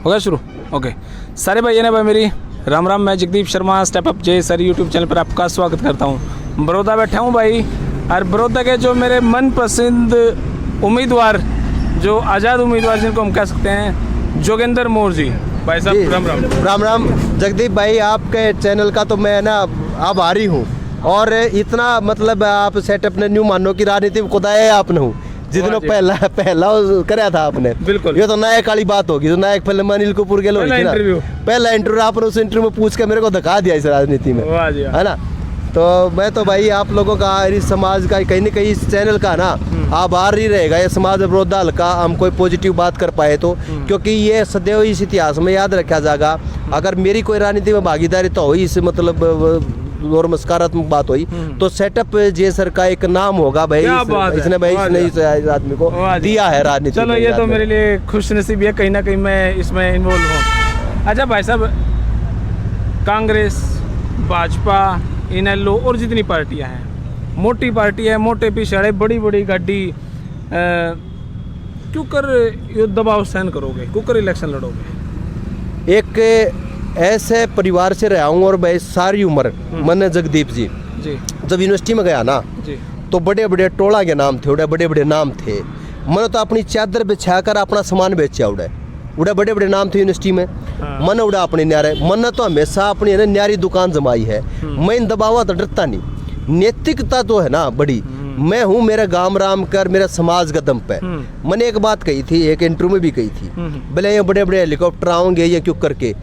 होगा शुरू। ओके, सारे भाई ने भाई मेरी राम राम। मैं जगदीप शर्मा स्टेप अप जे सर यूट्यूब चैनल पर आपका स्वागत करता हूँ। बड़ौदा बैठा हूँ भाई, और बड़ौदा के जो मेरे मनपसंद उम्मीदवार, जो आज़ाद उम्मीदवार जिनको हम कह सकते हैं, जोगेंद्र मोर जी। भाई साहब राम राम। राम राम जगदीप भाई, आपके चैनल का तो मैं ना आभारी हूँ। और इतना मतलब आप सेटअप ने न्यू मानो कि राजनीति में खुदा है आपने हूँ जितने पहला कराया था आपने। बिल्कुल, ये तो नायक वाली बात होगी। तो नायक फिल्म अनिल कपूर के लोग पहला इंटरव्यू आपने उस इंटरव्यू में पूछ के मेरे को दिखा दिया इस राजनीति में, है ना। तो मैं तो भाई आप लोगों का, इस समाज का कहीं ना कहीं इस चैनल का ना आभार ही रहेगा। ये समाज बड़ौदा हल्का हम कोई पॉजिटिव बात कर पाए तो, क्योंकि ये सदैव इस इतिहास में याद रखा जाएगा। अगर मेरी कोई राजनीति में भागीदारी तो हुई, इस मतलब और सकारात्मक बात हुई, तो सेटअप जे सर का एक नाम होगा भाई। इसने भाई इसने इस आदमी को दिया है राजनीति। चलो ये तो मेरे लिए खुशनसीबी है, कहीं ना कहीं मैं इसमें इन्वॉल्व हूँ। अच्छा भाई साहब, कांग्रेस, भाजपा, इनेलो और जितनी पार्टियां हैं, मोटी पार्टी है, मोटे पिछड़े, बड़ी बड़ी गाड़ी, क्यों कर ये दबाव सहन करोगे, क्यों कर इलेक्शन लड़ोगे? एक ऐसे परिवार से रहा हूँ और भाई सारी उम्र मैंने जगदीप जी जब यूनिवर्सिटी में गया ना जी, तो बड़े बड़े टोला के नाम थे, बड़े बड़े नाम थे। मैंने तो अपनी चादर बिछा कर अपना सामान बेचा उड़े बड़े बड़े नाम थे यूनिवर्सिटी में। मन उड़ा अपने न्यारे, मन तो हमेशा अपनी है ना न्यारी दुकान जमाई है। मैं इन दबावा तो डरता नहीं, नैतिकता तो है ना बड़ी। मैं हूँ मेरा गांव राम कर, मेरा समाज का दम पे। मैंने एक बात कही थी, एक इंटरव्यू में भी कही थी, भले ये बड़े बड़े हेलीकॉप्टर आओगे ये क्यों करके,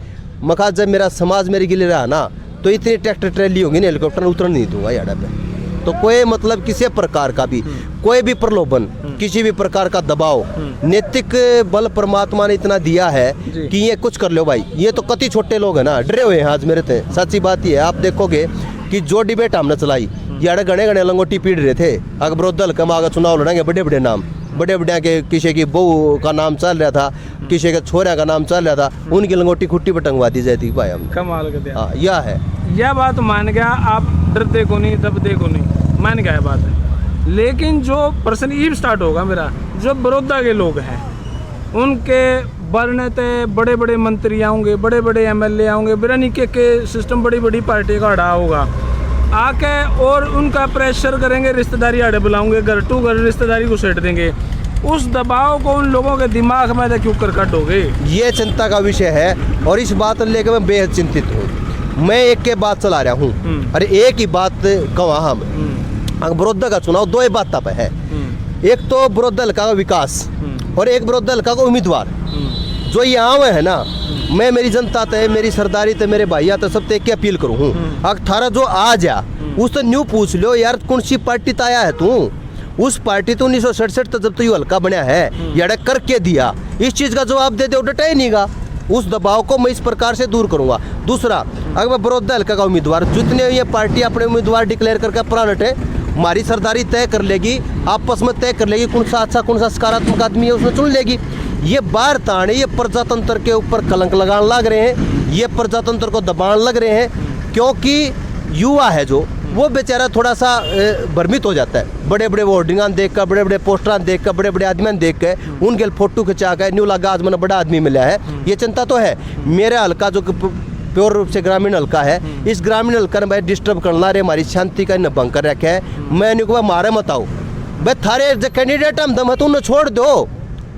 मखा जब मेरा समाज मेरे गिले रहा ना, तो इतनी ट्रैक्टर ट्रैली होंगी ना, हेलीकॉप्टर उतर नहीं दूंगा याडा पे। तो कोई मतलब किसी प्रकार का भी कोई भी प्रलोभन, किसी भी प्रकार का दबाव, नैतिक बल परमात्मा ने इतना दिया है कि ये कुछ कर लो भाई। ये तो कति छोटे लोग हैं ना, डरे हुए हैं आज मेरे थे। सच्ची बात ये है, आप देखोगे कि जो डिबेट हमने चलाई, याडे गणे गणे लंगोटी पीट रहे थे। अगर बड़ौदा कम आगे चुनाव लड़ेंगे, बड़े बड़े नाम, बड़े बड़े के किसी की बहू का नाम चल रहा था, किसी के छोरा का नाम चल रहा था, उनकी लंगोटी खुट्टी पर टंगवा दी जाती भाई हम। कमाल कर दिया। यह है, यह बात मान गया। आप डरते को नहीं, दबते को नहीं, मान गया बात है। लेकिन जो पर्सन ईव स्टार्ट होगा मेरा, जो बड़ौदा के लोग हैं, उनके बढ़ने ते बड़े बड़े मंत्री आएंगे, बड़े बड़े एमएलए आएंगे, बिरानी के सिस्टम बड़ी बड़ी पार्टी का अड़ा होगा आके, और उनका प्रेशर करेंगे, रिश्तेदारी आड़े बुलाओगे, घर टू घर रिश्तेदारी को सेट देंगे। उस दबाव को उन लोगों के दिमाग में क्यों कर काटोगे? ये चिंता का विषय है, और इस बात को लेकर मैं बेहद चिंतित हूँ। मैं एक के बात चला रहा हूँ, अरे एक ही बात कहा हम, बड़ौदा का चुनाव दो ही बात पे है। एक तो बड़ौदा हल्का का विकास, और एक बड़ौदा हल्का का उम्मीदवार जो यहाँ है ना। मैं मेरी जनता ते, मेरी सरदारी ते, मेरे भाइया ते सब ते एक अपील करूँ हूँ, अगर थारा जो आ जा उस तो न्यू पूछ लो यार, कौन सी पार्टी तो आया है तू? उस पार्टी तो 1967 तक जब तो ये हल्का बना है, यार करके दिया, इस चीज़ का जवाब दे दे, डटा ही नहींगा। उस दबाव को मैं इस प्रकार से दूर करूँगा। दूसरा, अगर मैं बड़ौदा हल्का का उम्मीदवार, जितने ये पार्टी अपने उम्मीदवार डिक्लेयर करके प्राण हटे, हमारी सरदारी तय कर लेगी, आपस में तय कर लेगी, कौन सा अच्छा कौन सा सकारात्मक आदमी है उसमें चुन लेगी। ये बाहर ताने, ये प्रजातंत्र के ऊपर कलंक लगाने लग रहे हैं, ये प्रजातंत्र को दबाने लग रहे हैं, क्योंकि युवा है जो, वो बेचारा थोड़ा सा भ्रमित हो जाता है। बड़े बड़े होर्डिंगां देख कर, बड़े बड़े पोस्टर देख कर, बड़े बड़े आदमी देख कर, उनके फोटो खिंचा कर न्यू लगा आज मैंने बड़ा आदमी मिला है। ये चिंता तो है। मेरा हल्का जो प्योर रूप से ग्रामीण हल्का है, इस ग्रामीण हल्का ने भाई डिस्टर्ब करना रे, हमारी शांति का भंग कर रखा है। मैं नहीं कहूँ मारे मत आओ भाई, थारे जो कैंडिडेट हम दम है तो उन्हें छोड़ दो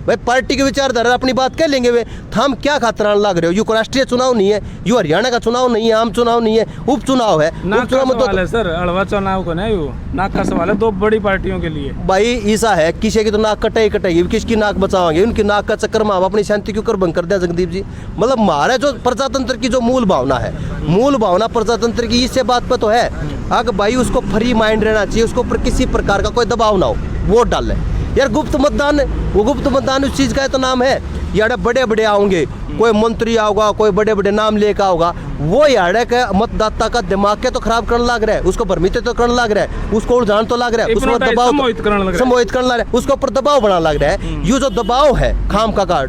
भाई, पार्टी के विचारधारा अपनी बात कह लेंगे वे। हम क्या खतरान लग रहे हो? यू राष्ट्रीय चुनाव नहीं है, यू हरियाणा का चुनाव नहीं है, आम चुनाव नहीं है, उपचुनाव है। उपचुनाव है सर, अड़वा चुनाव को नहीं, वो नाक का सवाल है दो बड़ी पार्टियों के लिए। भाई ऐसा है, किसी की तो नाक कटेगी, किसकी नाक बचाओगे? उनकी नाक का चक्कर में हम अपनी शांति क्यों कर भंग कर दिया जगदीप जी? मतलब हमारे जो प्रजातंत्र की जो मूल भावना है, मूल भावना प्रजातंत्र की इससे बात पर तो है। अगर भाई उसको फ्री माइंड रहना चाहिए, उसको ऊपर किसी प्रकार का कोई दबाव ना हो, वोट डाल ले यार। गुप्त मतदान, वो गुप्त मतदान उस चीज़ का तो नाम है। यार बड़े बड़े आओगे, कोई मंत्री आओगा, कोई बड़े बड़े नाम लेकर आओगा, वो यार का मतदाता का दिमाग के तो खराब करने लग रहा है, उसको भ्रमित तो करने लग रहा है, उसको उलझान तो लग रहा है, उसको दबाव सम्मोहित करने लग रहा है, उसके ऊपर दबाव बना लग रहा है। ये जो दबाव है खाम का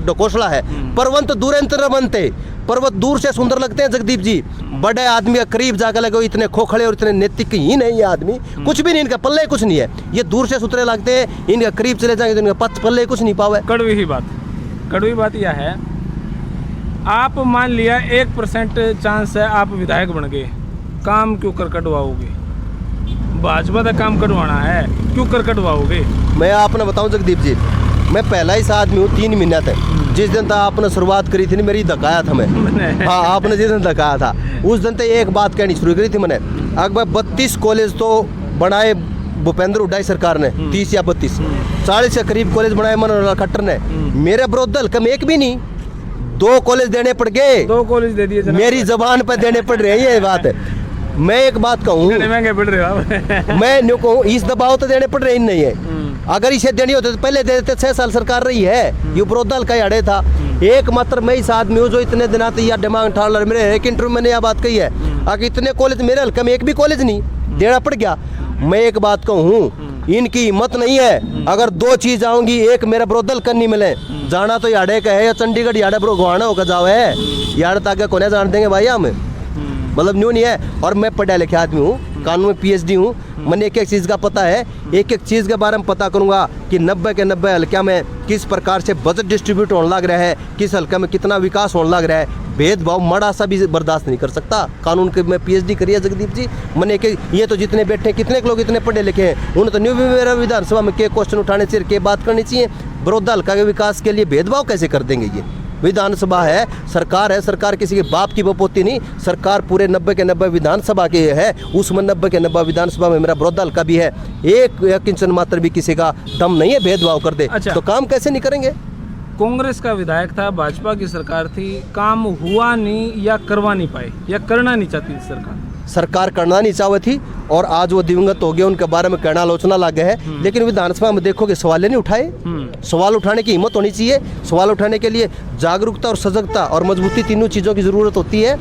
ढकोसला है, परवंत दूरेंतर बनते, पर्वत दूर से सुंदर लगते हैं जगदीप जी। बड़े आदमी के करीब जाकर लगे, इतने खोखले और इतने नैतिक ही नहीं है आदमी, कुछ भी नहीं, इनका पल्ले कुछ नहीं है। ये दूर से सुथरे लगते हैं, इनके करीब चले जाएंगे तो इनका पल्ले कुछ नहीं पावे। कड़वी बात यह है आप मान लिया 1% चांस है आप विधायक बन गए, काम क्यों कर कटवाओगे? भाजपा का काम कटवाना है, क्यों कर कटवाओगे? मैं आपने बताऊं जगदीप जी, मैं पहला ही आदमी हूँ 3 महीना तक। जिस दिन तक आपने शुरुआत करी थी मेरी धकाया था मैं हाँ, आपने जिस दिन धकाया था उस दिन तक एक बात कहनी शुरू करी थी मैंने। अगर 32 कॉलेज तो बनाए भूपेंद्र हुड्डा सरकार ने, 30 या 32 40 के करीब कॉलेज बनाए मनोहर खट्टर ने। मेरे विरोध कम एक भी नहीं, 2 कॉलेज देने पड़ गए, 2 कॉलेज दे दिए, मेरी जबान पर देने पड़ रहे हैं। ये बात है। मैं एक बात कहूँ, महंगे पड़ रहे हो मैं न्यू कहूँ इस दबाव तो देने पड़ रहे ही नहीं है। अगर इसे देनी होती तो पहले दे देते। 6 साल सरकार रही है, ये विरोध का अड़े था। एकमात्र मैं इस आदमी हूँ जो इतने दिन आते या दिमाग ठान रहा। मेरे एक इंटरव्यू मैंने यह बात कही है, अगर इतने कॉलेज मेरे हल्के में एक भी कॉलेज नहीं देना पड़ गया। मैं एक बात कहूँ, इनकी हिम्मत नहीं है। अगर 2 चीज आऊंगी, एक मेरा विरोध करनी मिले, जाना तो याडे का है या चंडीगढ़ याडे गुहाना होकर जाओ है, यार ताकि कोने जान देंगे भाई हम, मतलब न्यू नहीं है। और मैं पढ़ा लिखा आदमी हूँ, कानून में PhD हूँ, मैंने एक चीज़ का पता है, एक चीज़ के बारे में पता करूँगा कि 90 के 90 हल्का में किस प्रकार से बजट डिस्ट्रीब्यूट होने लग रहा है, किस हल्का में कितना विकास होने लग रहा है। भेदभाव मड़ा सा भी बर्दाश्त नहीं कर सकता। कानून के मैं PhD करी है जगदीप जी मैंने। कि ये तो जितने बैठे कितने लोग इतने पढ़े लिखे हैं, उन्हें तो न्यू मेरा विधानसभा में के क्वेश्चन उठाने चाहिए, के बात करनी चाहिए। विरोध हल्का के विकास के लिए भेदभाव कैसे कर देंगे? ये विधानसभा है, सरकार किसी के बाप की बपोती नहीं। सरकार पूरे 90 के 90 विधानसभा के है, उसमें 90 के 90 विधानसभा में मेरा विरोध हल्का भी है। एक इंचन मात्र भी किसी का दम नहीं है भेदभाव कर दे। अच्छा। तो काम कैसे नहीं करेंगे? कांग्रेस का विधायक था, भाजपा की सरकार थी, काम हुआ नहीं या करवा नहीं पाए या करना नहीं चाहती सरकार? सरकार करना नहीं चाहे थी और आज वो दिवंगत हो गए, उनके बारे में कहना आलोचना लगे है। लेकिन विधानसभा में देखोगे सवाल नहीं उठाए। सवाल उठाने की हिम्मत होनी चाहिए। सवाल उठाने के लिए जागरूकता और सजगता और मजबूती, तीनों चीज़ों की ज़रूरत होती है।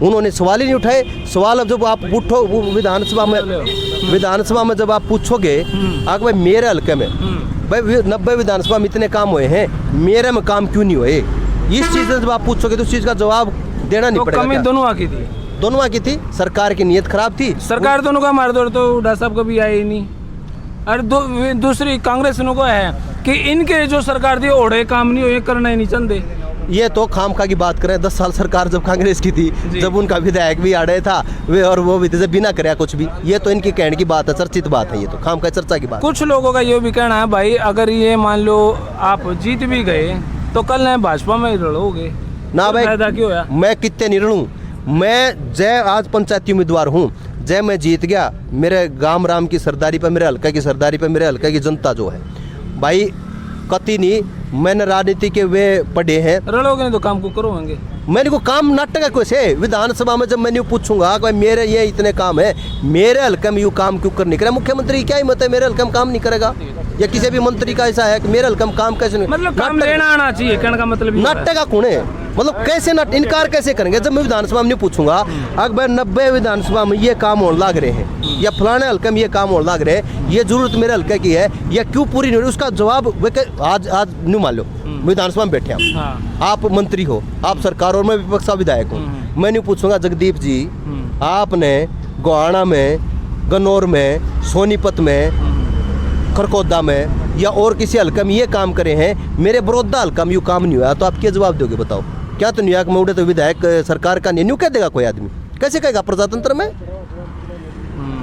उन्होंने सवाल ही नहीं उठाए। सवाल अब जब आप उठो विधानसभा में जब आप पूछोगे आगे भाई मेरे हल्के में भाई 90 विधानसभा में इतने काम हुए हैं, मेरे में काम क्यों नहीं हुए, इस चीज़ से जब आप पूछोगे तो उस चीज़ का जवाब देना नहीं पड़ेगा। कमी दोनों आकी थी, दोनों आकी थी। सरकार की नीयत खराब थी। सरकार दोनों का मार दौड़ तो हुड्डा साहब कभी आए ही नहीं। और दूसरी कांग्रेस को है कि इनके जो सरकार थी ओढ़े काम नहीं हुए, करना ही नहीं चाहते। ये तो खामखा की बात करें। 10 साल सरकार जब कांग्रेस की थी, जब उनका विधायक भी आड़े था वे, और वो भी बिना कराया कुछ भी। ये तो इनकी कहने की बात है, चर्चित बात है। ये तो खामखा चर्चा की बात। कुछ लोगों का ये भी कहना है भाई अगर ये मान लो आप जीत भी गए तो कल नए भाजपा में लड़ोगे ना भाई। फायदा क्यों है? मैं कितने नहीं लड़ूं। मैं जय आज पंचायती उम्मीदवार हूँ, जय मैं जीत गया, मेरे गांव राम की सरदारी पर, मेरे हल्का की सरदारी पर, मेरे हल्का की जनता जो है भाई कति नहीं। मैंने राजनीति के वे पढ़े हैं। लड़ोगे नहीं तो काम को करोगे। मैंने को काम नाटक है कैसे? विधानसभा में जब मैंने पूछूंगा कि मेरे ये इतने काम है, मेरे हल्के में यूँ काम क्यों कर नहीं करे? मुख्यमंत्री की क्या हिम्मत है मेरे हल्के में काम नहीं करेगा? या किसी भी मंत्री का ऐसा है कि मेरे हल्के में काम कैसे नहीं? मतलब काम लेना आना चाहिए, कहने का मतलब नाटक का कौन है? मतलब कैसे इनकार कैसे करेंगे? जब मैं विधानसभा में नहीं पूछूंगा अगर 90 विधानसभा में ये काम होने लग रहे हैं या फलाने हल्के में ये काम होने लग रहे हैं, ये जरूरत मेरे हल्के की है या क्यों पूरी नहीं हो रही, उसका जवाब आज नहीं मान लो विधानसभा में बैठे हम। हाँ। आप मंत्री हो, आप सरकार और मैं विपक्ष का विधायक हूँ। मैं नहीं पूछूंगा जगदीप जी आपने गोहाना में, गन्नौर में, सोनीपत में, खरकोदा में या और किसी हल्का में ये काम करे हैं, मेरे बड़ौदा हल्का में यूँ काम नहीं हुआ, तो आप क्या जवाब दोगे बताओ? क्या तो न्यूयॉर्क में उड़े तो विधायक सरकार का नहीं कह देगा कोई आदमी? कैसे कहेगा? प्रजातंत्र में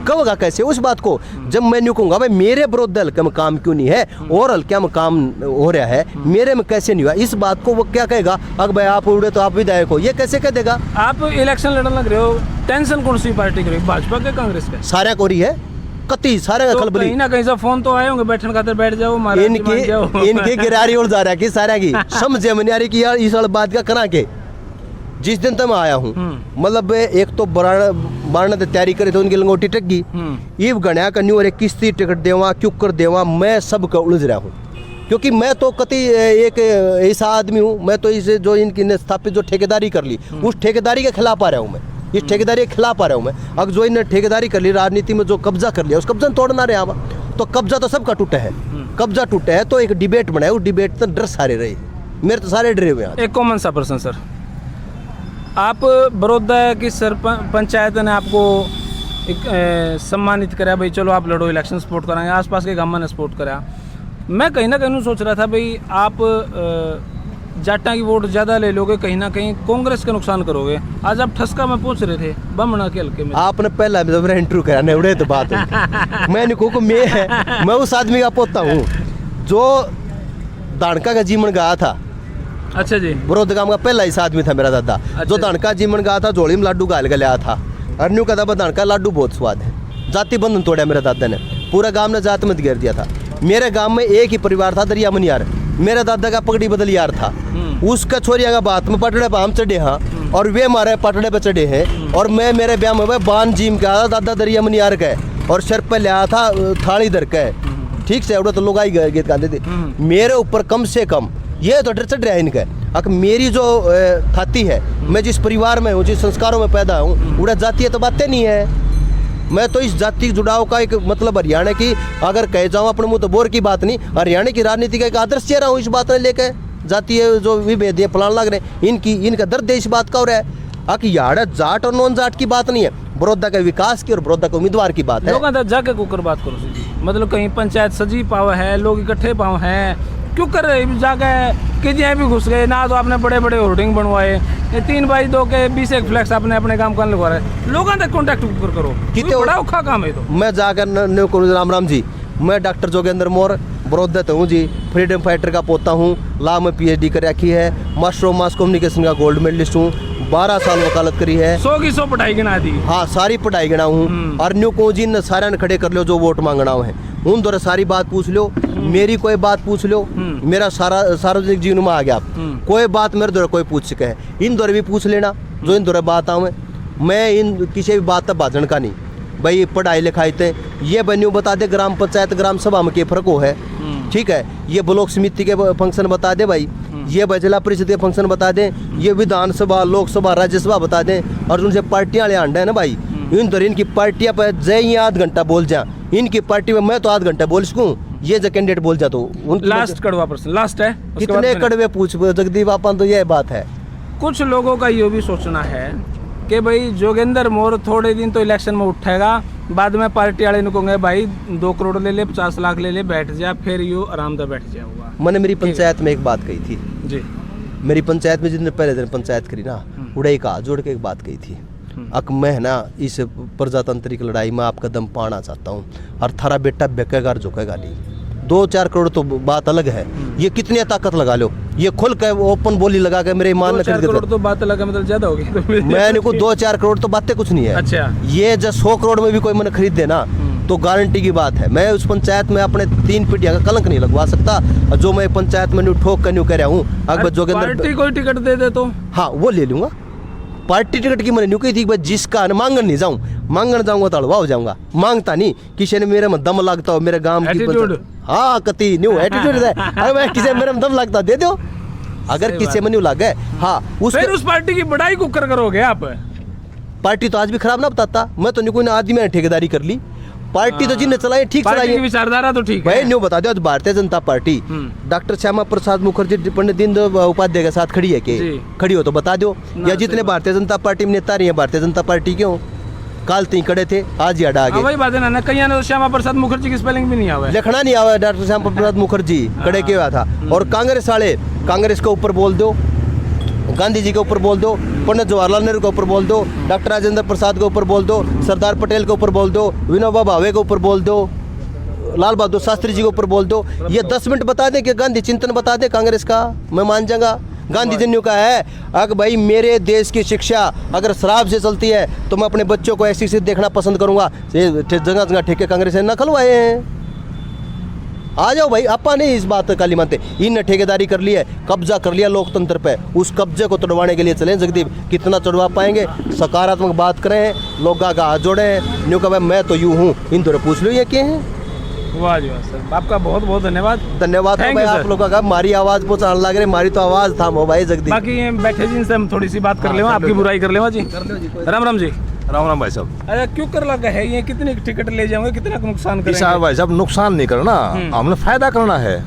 कहोगा कैसे उस बात को? जब मैं न्यू कहूँगा भाई मेरे विरोध हल्के में काम क्यों नहीं है और हल्के में काम हो रहा है, मेरे में कैसे नहीं हुआ, इस बात को वो क्या कहेगा? अगर भाई आप उड़े तो आप विधायक हो, ये कैसे कह देगा? आप इलेक्शन लड़ने लग रहे हो, टेंशन कौन सी पार्टी की? भाजपा के, कांग्रेस के? सारे को रही है कति सारे का खलबली। कहीं ना कहीं से फोन तो आए होंगे बैठने खातिर, बैठ जाओ इनकी गिरारी उड़ जा रहा है कि सारे की समझे मन यारी की यार इस वाली बात का करा के जिस दिन तक मैं आया हूँ मतलब एक तो बारने की तैयारी करे तो उनकी लंगोटी टक गई। ये गणया करनी और एक किस्ती टिकट देवा क्यों कर देवा, मैं सब का उलझ रहा हूँ क्योंकि मैं तो कति एक ऐसा आदमी हूँ। मैं तो इसे जो इनकी स्थापित जो ठेकेदारी कर ली उस ठेकेदारी के खिलाफ आ रहा हूँ। मैं इस ठेकेदारी के खिलाफ आ रहा हूँ। मैं अब जो इन्हें ठेकेदारी कर ली, राजनीति में जो कब्जा कर लिया उस कब्जा तोड़ना रहे आवा, तो कब्जा तो सबका टूटा है। कब्जा टूटा है तो एक डिबेट बनाए, उस डिबेट तो डर सारे रहे, मेरे तो सारे डरे हुए हैं। एक कॉमन सा प्रश्न सर, आप बड़ौदा की पंचायत ने आपको एक सम्मानित करा भाई चलो आप लड़ो, इलेक्शन सपोर्ट कराएंगे, आसपास के गाँव ने सपोर्ट करा। मैं कहीं ना कहीं सोच रहा था भाई आप जाटा की वोट ज्यादा ले लोगे, कहीं ना कहीं कांग्रेस का नुकसान करोगे। आज आप ठसका में पूछ रहे थे बमना के हल्के में। आपने पहला मेरा इंटरव्यू करा नेवड़े तो बात है। मैंने को मैं उस आदमी का पोता हूँ जो दानका का जीवन गाया था। अच्छा जी। बरोद गांव का पहला इस आदमी था मेरा दादा। अच्छा। जो दानका जीवन गाया था, झोली में लाडू गाल के लाया था। और न्यू कहता दानका लाडू बहुत स्वाद है। जाति बंधन तोड़ा मेरे दादा ने, पूरा गांव ने जात में घेर दिया था। मेरे गांव में एक ही परिवार था, दरिया मनियार। मेरा दादा का पगड़ी बदल यार था। उसका छोरिया का बात में पटड़े पर हम चढ़े हाँ, और वे हमारे पटड़े पे चढ़े हैं। और मैं मेरे ब्याह में बान जीम का आया दादा दरिया मनियार का, और सिर पे लिया था थाली दर का। ठीक से उड़ा तो लोग आई गीत गाते थे मेरे ऊपर। कम से कम ये तो डर चढ़ रहा है इनका। अगर मेरी जो खाती है, मैं जिस परिवार में हूँ, जिस संस्कारों में पैदा हूँ, उड़ा जातीय तो बातें नहीं है। मैं तो इस जाति जुड़ाव का एक मतलब हरियाणा की अगर कह जाऊँ अपने मुँह तो बोर की बात नहीं, हरियाणा की राजनीति का एक आदर्श चेहरा हूँ इस बात में लेकर। जातीय जो विभेद है फलान लग रहे इनका दर्द है इस बात का। और है आखिर यार जाट और नॉन जाट की बात नहीं है, बड़ौदा के विकास की और बड़ौदा के उम्मीदवार की बात है। लोग जाके कुकर बात करो जी, मतलब कहीं पंचायत सजी पाव है, लोग इकट्ठे पाव हैं, क्यों कर रहे जाके कि जी भी घुस गए ना। तो आपने बड़े बड़े होर्डिंग बनवाए, ये 3x2 के 20 एक फ्लैक्स आपने अपने काम का लगवा रहे। लोगों तक कॉन्टैक्ट करो, कितने बड़ा औखा काम है। तो मैं जाकर राम राम जी, मैं डॉक्टर जोगेंद्र मोर बड़ौदा हूँ जी, फ्रीडम फाइटर का पोता हूँ। लॉ में PhD कर रखी है, मास्टर ऑफ मास कम्युनिकेशन का गोल्ड मेडलिस्ट हूँ। 12 साल वकालत करी है। 100 की 100 पढ़ाई गिना दी। हाँ सारी पढ़ाई गिना हूँ। और न्यू को जी ने सारे खड़े कर लो जो वोट मांगना है, उन द्वारा सारी बात पूछ लो। मेरी कोई बात पूछ लो, मेरा सारा सार्वजनिक जीवन में आ गया। कोई बात मेरे द्वारा कोई पूछ सके, इन द्वारा भी पूछ लेना जो इन द्वारा बात आवे। मैं इन किसी भी बात तक भाजन का नहीं भाई। पढ़ाई लिखाई थे ये बन्यू बता दे, ग्राम पंचायत ग्राम सभा में क्या फर्क हो है। ठीक है, ये ब्लॉक समिति के फंक्शन बता दे भाई, ये जिला परिषद के फंक्शन बता दें, ये विधानसभा लोकसभा राज्यसभा बता दें। और उनसे पार्टियां वाले आंडे है ना भाई, इन तरह इनकी पार्टियां पर जय आध घंटा बोल जा, इनकी पार्टी में मैं तो आध घंटा बोल सकूं, ये जो कैंडिडेट बोल जा तो लास्ट कड़वा प्रश्न लास्ट है। कितने कड़वे पूछ जगदीप आपन, तो यह बात है। कुछ लोगों का ये भी सोचना है कि भाई जोगेंद्र मोर थोड़े दिन तो इलेक्शन में उठेगा, बाद में पार्टी वाले ने कहेंगे भाई 2 करोड़ ले ले, 50 लाख ले ले, बैठ जा, फिर यू आराम से बैठ जाऊंगा। मैंने मेरी पंचायत में एक बात कही थी जी। मेरी पंचायत में जितने पहले दिन पंचायत करी ना, उड़े का जोड़ के एक बात कही थी। अक मैं ना इस प्रजातांत्रिक लड़ाई में आपका दम पाना चाहता हूँ, और थारा बेटा बेकेगा झुकेगा नहीं। 2-4 करोड़ तो बात अलग है, ये कितनी ताकत लगा लो, ये खुल के ओपन बोली लगा के मेरे ईमान 2-4 करोड़ तो बात अलग है, मतलब ज्यादा हो गई। मैंने को 2-4 करोड़ तो बातें कुछ नहीं है। अच्छा, ये जब 100 करोड़ में भी कोई मैंने खरीद देना तो गारंटी की बात है। मैं उस पंचायत में अपने 3 पीढ़ियां का कलंक नहीं लगवा सकता। और जो मैं पंचायत में न्यू ठोक कर न्यू कह रहा हूँ, अगर जोगेंद्र पार्टी कोई टिकट दे दे तो हाँ वो ले लूंगा। पार्टी टिकट की मैंने न्यू कही थी कि जिसका मांगन नहीं जाऊँ, मांगन जाऊंगा तो हलवा हो जाऊंगा। मांगता नहीं, किसी ने मेरे में दम लगता हो, मेरे गांव की हाँ कति न्यू एटीट्यूड है। अरे मैं किसी मेरे में दम लगता दे दो, अगर किसी में न्यू लगे हाँ फिर उस पार्टी की बड़ाई को करोगे आप। पार्टी तो आज भी खराब ना बताता, मैं तो कोई आदमी मैंने ठेकेदारी कर ली। पार्टी तो जिनने चलाई ठीक चलाई, विचारधारा तो ठीक है भाई। न्यू बता दो, भारतीय जनता पार्टी डॉक्टर श्यामा प्रसाद मुखर्जी पंडित दीनदयाल उपाध्याय के साथ खड़ी है कि खड़ी हो तो बता दो। या जितने भारतीय जनता पार्टी में नेता रही है भारतीय जनता पार्टी क्यों काल तीन खड़े थे, आज याड आ गए। वही बात है ना, कहीं तो श्यामा प्रसाद मुखर्जी की स्पेलिंग भी नहीं आवा, लिखना नहीं आवा। डॉक्टर श्यामा प्रसाद मुखर्जी खड़े किया हुआ था। और कांग्रेस वाले कांग्रेस के ऊपर बोल दो, गांधी जी के ऊपर बोल दो, पंडित जवाहरलाल नेहरू के ऊपर बोल दो, डॉक्टर राजेंद्र प्रसाद के ऊपर बोल दो, सरदार पटेल के ऊपर बोल दो, विनोबा भावे के ऊपर बोल दो, लाल बहादुर शास्त्री जी के ऊपर बोल दो। ये 10 मिनट बता दें कि गांधी चिंतन बता दे कांग्रेस का, मैं मान जाऊंगा। गांधी जी ने कहा है अगर भाई मेरे देश की शिक्षा अगर शराब से चलती है तो मैं अपने बच्चों को ऐसी से देखना पसंद करूंगा। जगह जगह ठेके कांग्रेस ने न खुलवाए हैं। आ जाओ भाई, आपा नहीं इस बात काली मानते। इन ठेकेदारी कर ली है, कब्जा कर लिया लोकतंत्र पे, उस कब्जे को तोड़वाने के लिए चले जगदीप। कितना तोड़वा पाएंगे? सकारात्मक बात करें, लोग का हाथ जोड़े, न्यू का भाई मैं तो यूँ हूँ, इन तरह पूछ लो ये क्या है। वाह जी वाह सर, आपका बहुत बहुत धन्यवाद। धन्यवाद भाई आप लोगों का। मारी आवाज पहुंचाने लग रहे, मारी तो आवाज थामो भाई जगदीप। बाकी ये बैठे जी से हम थोड़ी सी बात कर ले, आपकी बुराई कर ले जी। राम राम जी। राम राम भाई साहब। अरे क्यों कर लगा है ये, कितने टिकट ले जाओगे, कितना नुकसान करेंगे? भाई साहब नुकसान नहीं करना, हमने फायदा करना है।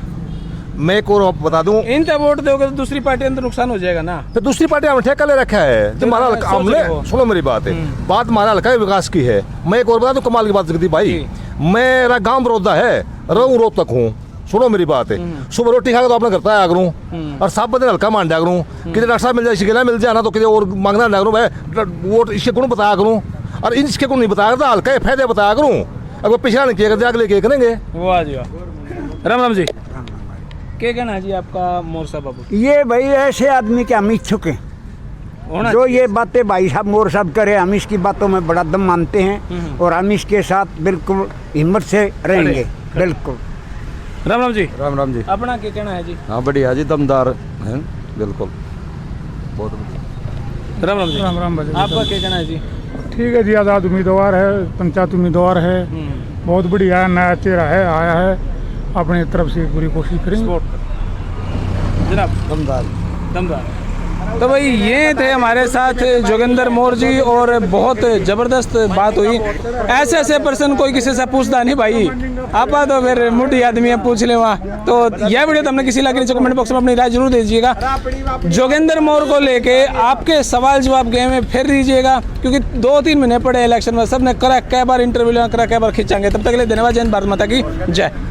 मैं एक और बता दूं, इन तक वोट दोगे तो दूसरी पार्टी अंदर नुकसान हो जाएगा ना। तो दूसरी पार्टी हमने ठेका ले रखा है। तो हमारा हमने सुनो मेरी बात है, बात हमारा हल्का विकास की है। मैं एक और बता दूं कमाल की बात जगदीप भाई, मेरा गांव बड़ौदा है, रहूं रोहतक हूँ, सुनो मेरी बात है, सुबह रोटी खाकर तो अपने करता आया करूँ और सब बदले हल्का मान दिया करूँ, कितने डॉक्टर साहब मिल जाए, शिकेला मिल जाए ना तो कितने और मांगना ना करूँ भाई, वो इसके गुण बताया करूँ और इसके गुण नहीं बताया करता, हल्का फायदे बताया करूँ, अगर पिछड़ा नहीं किया करते अगले क्या करेंगे। वाह जी वाह। राम राम जी, क्या कहना है जी आपका मोर साहब बाबू? ये भाई ऐसे आदमी के हम इच्छुक हैं, होना जो ये बातें भाई साहब मोर साहब करे, हम इसकी बातों में बड़ा दम मानते हैं और हम इसके साथ बिल्कुल हिम्मत से रहेंगे। बिल्कुल। राम राम जी। राम राम जी। अपना क्या कहना है जी? हाँ बढ़िया जी, दमदार हैं बिल्कुल, बहुत बढ़िया। राम राम जी। राम राम भाई। आपका क्या कहना है जी? ठीक है जी, आज़ाद उम्मीदवार है, पंचायत उम्मीदवार है, बहुत बढ़िया है, नया चेहरा है, आया है, अपनी तरफ से पूरी कोशिश करेंगे। सपोर्ट जनाब। दमदार। दमदार। तो भाई ये थे हमारे साथ जोगिंदर मोर जी और बहुत ज़बरदस्त बात हुई। ऐसे ऐसे पर्सन कोई किसी से पूछता नहीं भाई, आप तो फिर मुठी आदमी है, पूछ ले वहाँ। तो यह वीडियो तो हमने किसी लगे, नीचे कमेंट बॉक्स में अपनी राय जरूर दीजिएगा। जोगिंदर मोर को लेके आपके सवाल जवाब गेम में फिर दीजिएगा, क्योंकि 2-3 महीने पड़े इलेक्शन में, सब ने करा कै बार इंटरव्यू करा, कै बार खींचांगे। तब तक के लिए धन्यवाद। जय हिंद, भारत माता की जय।